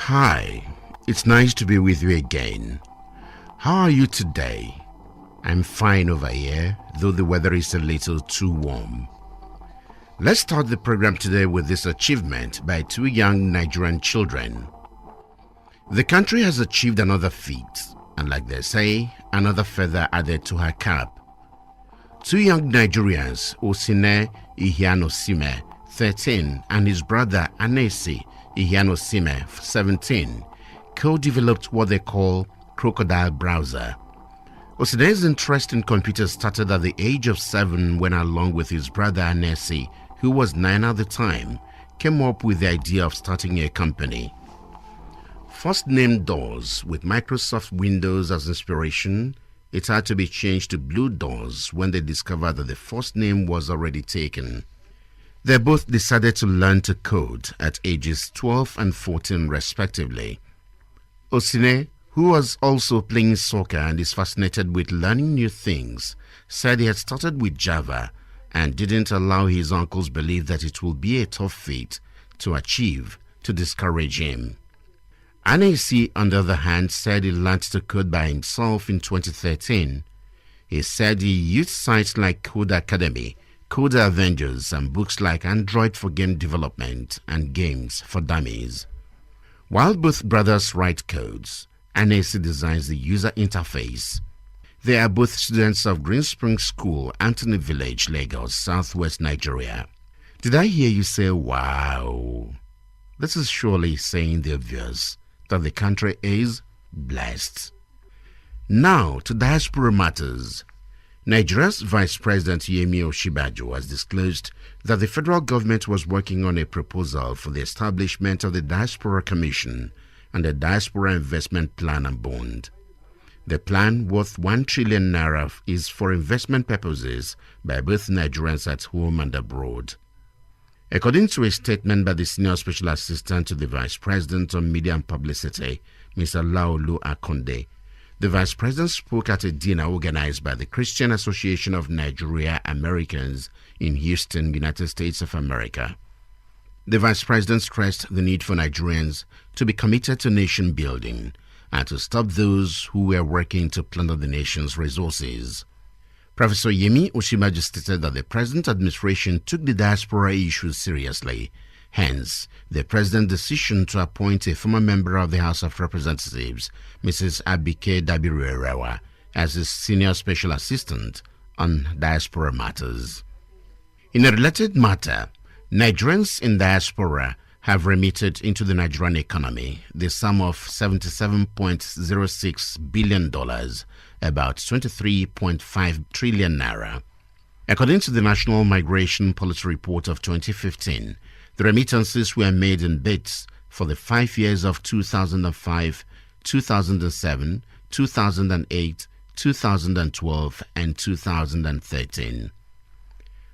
Hi, it's nice to be with you again. How are you today? I'm fine over here, though the weather is a little too warm. Let's start the program today with this achievement by two young Nigerian children. The country has achieved another feat, and like they say, another feather added to her cap. Two young Nigerians, Osine Ihianosime, 13, and his brother ANEKE Ihianosime, 17, co-developed what they call Crocodile Browser. Osine's interest in computers started at the age of 7 when, along with his brother ANEKE, who was 9 at the time, came up with the idea of starting a company. First named DOS with Microsoft Windows as inspiration, it had to be changed to Blue DOS when they discovered that the first name was already taken. They both decided to learn to code at ages 12 and 14 respectively. Osine, who was also playing soccer and is fascinated with learning new things, said he had started with Java and didn't allow his uncle's belief that it will be a tough feat to achieve to discourage him. ANEKE, on the other hand, said he learned to code by himself in 2013. He said he used sites like Code Academy, Coder Avengers, and books like Android for Game Development and Games for Dummies. While both brothers write codes, ANEKE designs the user interface. They are both students of Green Spring School, Anthony Village, Lagos, Southwest Nigeria. Did I hear you say, wow? This is surely saying the obvious, that the country is blessed. Now to diaspora matters. Nigeria's Vice President Yemi Osinbajo has disclosed that the federal government was working on a proposal for the establishment of the Diaspora Commission and the Diaspora Investment Plan and Bond. The plan, worth 1 trillion naira, is for investment purposes by both Nigerians at home and abroad. According to a statement by the Senior Special Assistant to the Vice President on Media and Publicity, Mr. Laolu Akonde, the Vice President spoke at a dinner organized by the Christian Association of Nigeria Americans in Houston, United States of America. The Vice President stressed the need for Nigerians to be committed to nation building and to stop those who were working to plunder the nation's resources. Professor Yemi Osinbajo stated that the present administration took the diaspora issue seriously. Hence, the president's decision to appoint a former member of the House of Representatives, Mrs. Abike Dabiru-Erewa, as his senior special assistant on diaspora matters. In a related matter, Nigerians in diaspora have remitted into the Nigerian economy the sum of $77.06 billion, about 23.5 trillion naira. According to the National Migration Policy Report of 2015, the remittances were made in bits for the 5 years of 2005, 2007, 2008, 2012, and 2013.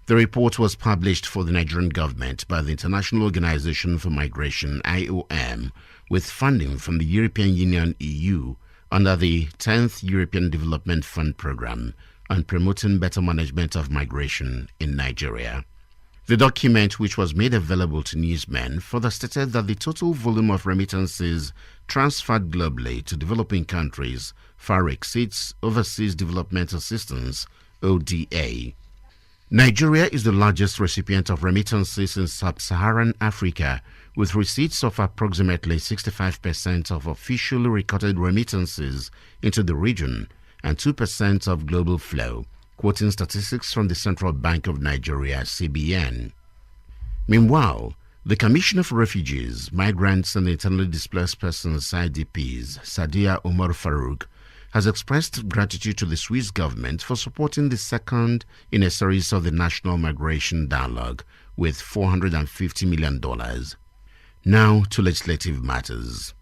The report was published for the Nigerian government by the International Organization for Migration, IOM, with funding from the European Union, EU, under the 10th European Development Fund Program on promoting better management of migration in Nigeria. The document, which was made available to newsmen, further stated that the total volume of remittances transferred globally to developing countries far exceeds Overseas Development Assistance, ODA. Nigeria is the largest recipient of remittances in sub-Saharan Africa, with receipts of approximately 65% of officially recorded remittances into the region and 2% of global flow, quoting statistics from the Central Bank of Nigeria, CBN. Meanwhile, the Commissioner for Refugees, Migrants and Internally Displaced Persons, IDPs, Sadia Omar Farouk, has expressed gratitude to the Swiss government for supporting the second in a series of the National Migration Dialogue with $450 million. Now to legislative matters.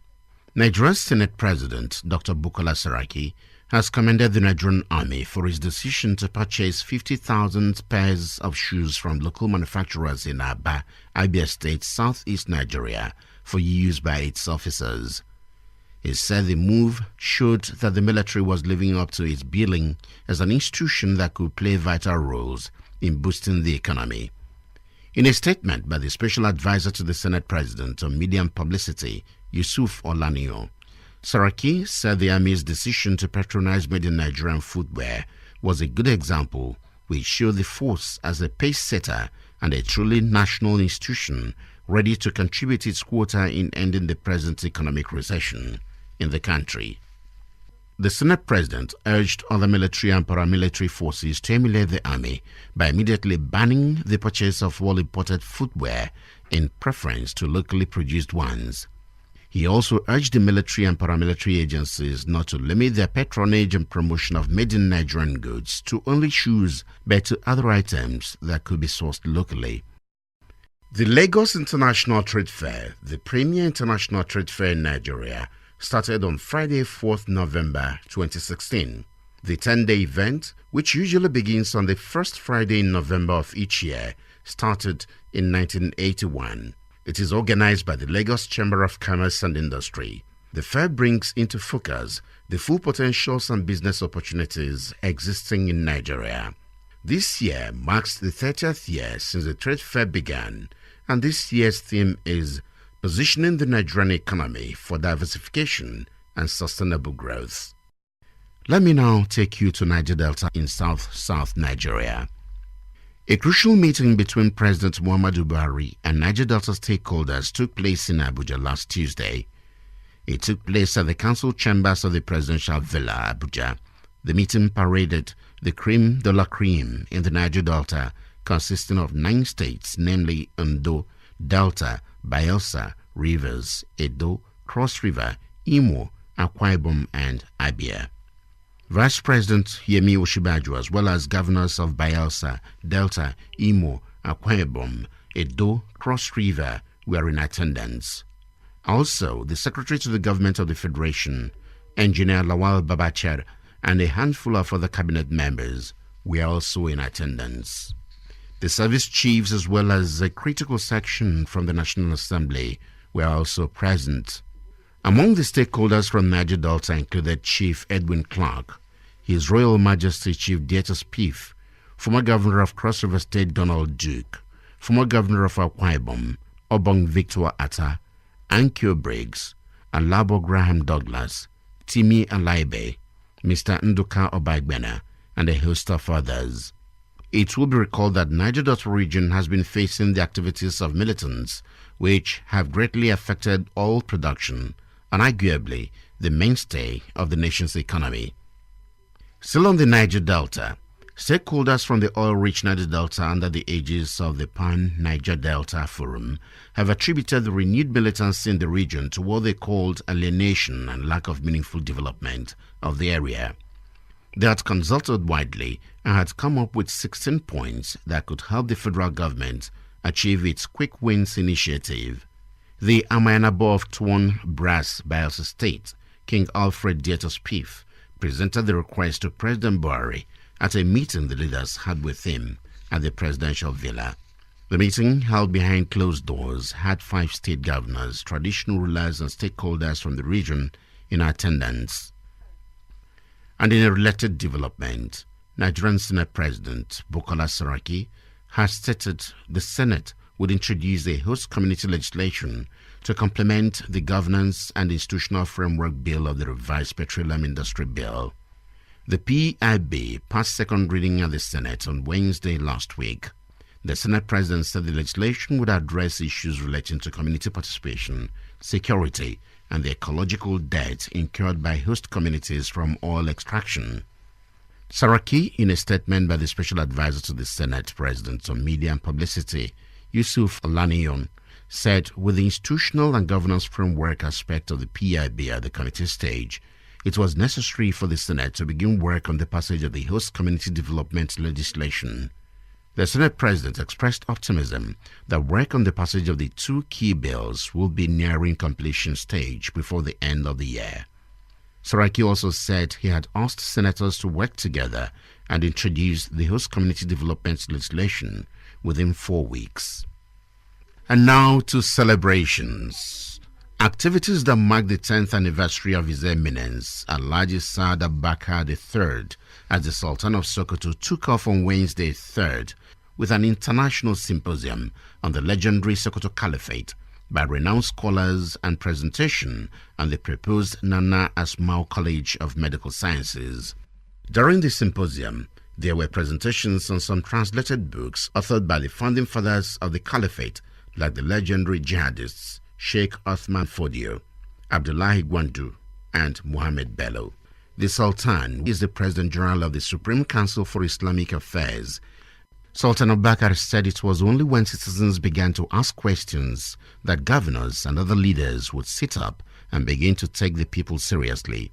Nigeria's Senate President, Dr. Bukola Saraki, has commended the Nigerian Army for its decision to purchase 50,000 pairs of shoes from local manufacturers in Aba, Abia State, southeast Nigeria, for use by its officers. He said the move showed that the military was living up to its billing as an institution that could play vital roles in boosting the economy. In a statement by the Special Advisor to the Senate President on Media and Publicity, Yusuf Olaniyan, Saraki said the Army's decision to patronize made in Nigerian footwear was a good example which showed the force as a pace-setter and a truly national institution ready to contribute its quota in ending the present economic recession in the country. The Senate President urged other military and paramilitary forces to emulate the Army by immediately banning the purchase of all imported footwear in preference to locally produced ones. He also urged the military and paramilitary agencies not to limit their patronage and promotion of made-in-Nigerian goods to only shoes, but to other items that could be sourced locally. The Lagos International Trade Fair, the premier international trade fair in Nigeria, started on Friday, 4th November 2016. The 10-day event, which usually begins on the first Friday in November of each year, started in 1981. It is organized by the Lagos Chamber of Commerce and Industry. The fair brings into focus the full potentials and business opportunities existing in Nigeria. This year marks the 30th year since the trade fair began, and this year's theme is Positioning the Nigerian Economy for Diversification and Sustainable Growth. Let me now take you to Niger Delta in South Nigeria. A crucial meeting between President Muhammadu Buhari and Niger Delta stakeholders took place in Abuja last Tuesday. It took place at the council chambers of the Presidential Villa, Abuja. The meeting paraded the creme de la creme in the Niger Delta, consisting of 9 states, namely Ondo, Delta, Bayelsa, Rivers, Edo, Cross River, Imo, Akwa Ibom, and Abia. Vice President Yemi Osinbajo, as well as governors of Bayelsa, Delta, Imo, Akwa Ibom, Edo, Cross River were in attendance. Also, the Secretary to the Government of the Federation, Engineer Lawal Babachar, and a handful of other cabinet members were also in attendance. The service chiefs, as well as a critical section from the National Assembly, were also present. Among the stakeholders from Niger Delta included Chief Edwin Clark, His Royal Majesty Chief Dietus Piff, former Governor of Cross River State Donald Duke, former Governor of Akwa Ibom, Obong Victor Atta, Ankyo Briggs, Alabo Graham Douglas, Timi Alaibe, Mr. Nduka Obagbena, and a host of others. It will be recalled that Niger Delta region has been facing the activities of militants, which have greatly affected oil production and arguably the mainstay of the nation's economy. Still on the Niger Delta, stakeholders from the oil-rich Niger Delta under the aegis of the Pan-Niger Delta Forum have attributed the renewed militancy in the region to what they called alienation and lack of meaningful development of the area. They had consulted widely and had come up with 16 points that could help the federal government achieve its Quick Wins initiative. The Amayanabo of Tuwon Brass, Bayelsa State, King Alfred Dietus Piff, presented the request to President Buhari at a meeting the leaders had with him at the Presidential Villa. The meeting, held behind closed doors, had 5 state governors, traditional rulers, and stakeholders from the region in attendance. And in a related development, Nigerian Senate President Bukola Saraki has stated the Senate would introduce a host community legislation to complement the governance and institutional framework bill of the revised Petroleum Industry Bill. The PIB passed second reading at the Senate on Wednesday last week. The Senate President said the legislation would address issues relating to community participation, security, and the ecological debt incurred by host communities from oil extraction. Saraki, in a statement by the Special Advisor to the Senate President on Media and Publicity, Yusuf Olaniyan, said with the institutional and governance framework aspect of the PIB at the committee stage, it was necessary for the Senate to begin work on the passage of the host community development legislation. The Senate President expressed optimism that work on the passage of the 2 key bills will be nearing completion stage before the end of the year. Saraki also said he had asked senators to work together and introduce the host community development legislation within 4 weeks. And now to celebrations. Activities that mark the 10th anniversary of His Eminence Alhaji Saad Abubakar III as the Sultan of Sokoto took off on Wednesday 3rd with an international symposium on the legendary Sokoto Caliphate by renowned scholars and presentation on the proposed Nana Asmau College of Medical Sciences. During the symposium, there were presentations on some translated books authored by the founding fathers of the Caliphate, like the legendary jihadists Sheikh Othman Fodio, Abdullahi Gwandu, and Mohammed Bello. The Sultan is the President General of the Supreme Council for Islamic Affairs. Sultan Abubakar said it was only when citizens began to ask questions that governors and other leaders would sit up and begin to take the people seriously.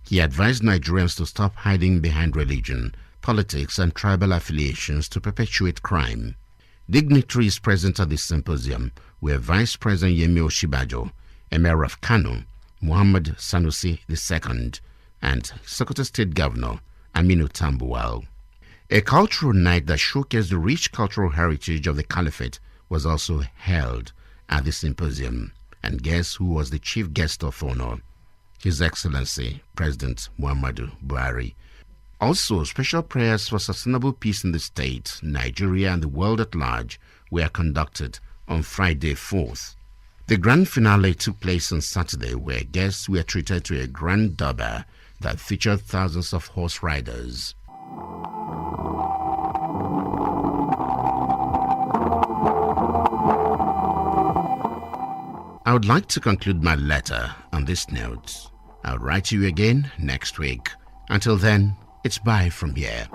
He advised Nigerians to stop hiding behind religion, politics, and tribal affiliations to perpetuate crime. Dignitaries present at the symposium were Vice President Yemi Oshibajo, Emir of Kano, Muhammad Sanusi II, and Sokoto State Governor Aminu Tambuwal. A cultural night that showcased the rich cultural heritage of the Caliphate was also held at the symposium. And guess who was the chief guest of honor? His Excellency President Muhammadu Buhari. Also, special prayers for sustainable peace in the state, Nigeria, and the world at large were conducted on Friday 4th. The grand finale took place on Saturday, where guests were treated to a grand durbar that featured thousands of horse riders. I would like to conclude my letter on this note. I'll write to you again next week. Until then, it's bye from here.